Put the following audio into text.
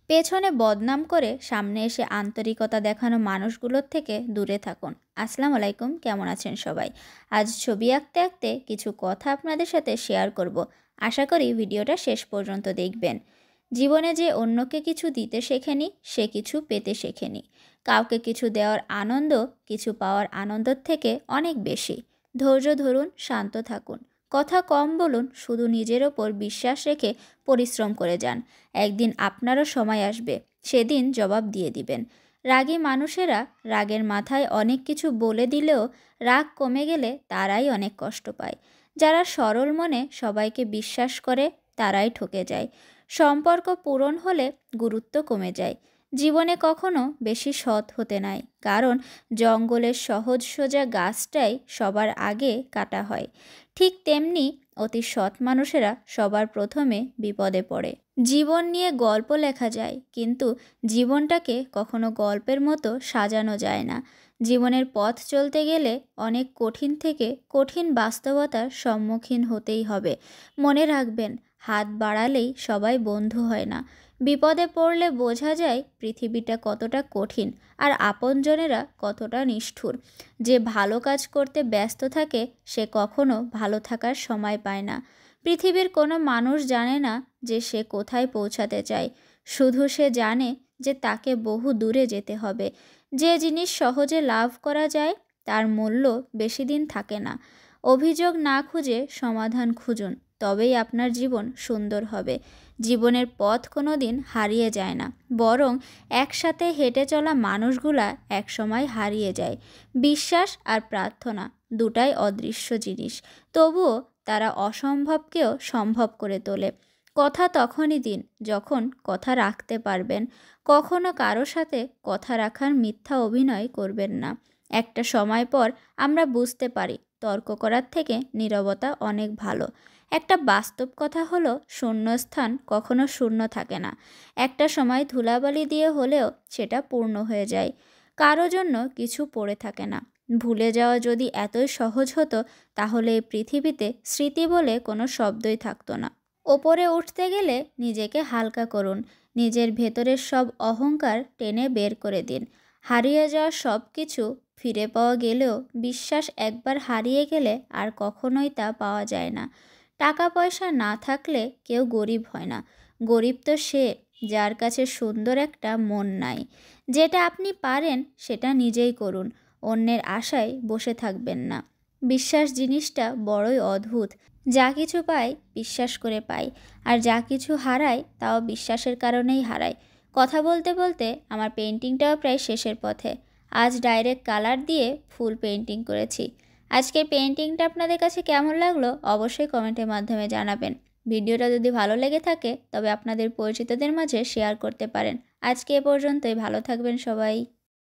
পেছনে বদনাম করে সামনে এসে আন্তরিকতা দেখানো মানুষগুলোর থেকে দূরে থাকুন। আসসালামু আলাইকুম, কেমন আছেন সবাই? আজ ছবি আঁকতে আঁকতে কিছু কথা আপনাদের সাথে শেয়ার করব। আশা করি ভিডিওটা শেষ পর্যন্ত দেখবেন। জীবনে যে অন্যকে কিছু দিতে শেখেনি, সে কিছু পেতে শেখেনি। কাউকে কিছু দেওয়ার আনন্দ কিছু পাওয়ার আনন্দের থেকে অনেক বেশি। ধৈর্য ধরুন, শান্ত থাকুন, কথা কম বলুন, শুধু নিজের ওপর বিশ্বাস রেখে পরিশ্রম করে যান। একদিন আপনারও সময় আসবে, সেদিন জবাব দিয়ে দিবেন। রাগী মানুষেরা রাগের মাথায় অনেক কিছু বলে দিলেও রাগ কমে গেলে তারাই অনেক কষ্ট পায়। যারা সরল মনে সবাইকে বিশ্বাস করে তারাই ঠকে যায়। সম্পর্ক পূরণ হলে গুরুত্ব কমে যায়। জীবনে কখনো বেশি সৎ হতে নাই, কারণ জঙ্গলের সহজ সোজা গাছটাই সবার আগে কাটা হয়। ঠিক তেমনি অতি সৎ মানুষেরা সবার প্রথমে বিপদে পড়ে। জীবন নিয়ে গল্প লেখা যায়, কিন্তু জীবনটাকে কখনো গল্পের মতো সাজানো যায় না। জীবনের পথ চলতে গেলে অনেক কঠিন থেকে কঠিন বাস্তবতার সম্মুখীন হতেই হবে। মনে রাখবেন, হাত বাড়ালেই সবাই বন্ধু হয় না। বিপদে পড়লে বোঝা যায় পৃথিবীটা কতটা কঠিন আর আপনজনেরা কতটা নিষ্ঠুর। যে ভালো কাজ করতে ব্যস্ত থাকে সে কখনো ভালো থাকার সময় পায় না। পৃথিবীর কোনো মানুষ জানে না যে সে কোথায় পৌঁছাতে চায়, শুধু সে জানে যে তাকে বহু দূরে যেতে হবে। যে জিনিস সহজে লাভ করা যায় তার মূল্য বেশি দিন থাকে না। অভিযোগ না খুঁজে সমাধান খুঁজুন, তবেই আপনার জীবন সুন্দর হবে। জীবনের পথ কোনো দিন হারিয়ে যায় না, বরং একসাথে হেঁটে চলা মানুষগুলা একসময় হারিয়ে যায়। বিশ্বাস আর প্রার্থনা দুটাই অদৃশ্য জিনিস, তবুও তারা অসম্ভবকেও সম্ভব করে তোলে। কথা তখনই দিন যখন কথা রাখতে পারবেন। কখনো কারো সাথে কথা রাখার মিথ্যা অভিনয় করবেন না। একটা সময় পর আমরা বুঝতে পারি তর্ক করার থেকে নীরবতা অনেক ভালো। একটা বাস্তব কথা হলো, শূন্যস্থান কখনো শূন্য থাকে না। একটা সময় ধুলাবালি দিয়ে হলেও সেটা পূর্ণ হয়ে যায়। কারো জন্য কিছু পড়ে থাকে না। ভুলে যাওয়া যদি এতই সহজ হতো তাহলে এই পৃথিবীতে স্মৃতি বলে কোনো শব্দই থাকতো না। ওপরে উঠতে গেলে নিজেকে হালকা করুন। নিজের ভেতরের সব অহংকার টেনে বের করে দিন। হারিয়ে যাওয়া সব কিছু ফিরে পাওয়া গেলেও বিশ্বাস একবার হারিয়ে গেলে আর কখনোই তা পাওয়া যায় না। টাকা পয়সা না থাকলে কেউ গরিব হয় না। গরিব তো সে যার কাছে সুন্দর একটা মন নাই। যেটা আপনি পারেন সেটা নিজেই করুন, অন্যের আশায় বসে থাকবেন না। বিশ্বাস জিনিসটা বড়ই অদ্ভুত। যা কিছু পাই বিশ্বাস করে পাই, আর যা কিছু হারাই তাও বিশ্বাসের কারণেই হারাই। কথা বলতে বলতে আমার পেন্টিংটাও প্রায় শেষের পথে। আজ ডাইরেক্ট কালার দিয়ে ফুল পেন্টিং করেছি। আজকের পেন্টিংটা আপনাদের কাছে কেমন লাগলো অবশ্যই কমেন্টের মাধ্যমে জানাবেন। ভিডিওটা যদি ভালো লেগে থাকে তবে আপনাদের পরিচিতদের মাঝে শেয়ার করতে পারেন। আজকে এ পর্যন্তই, ভালো থাকবেন সবাই।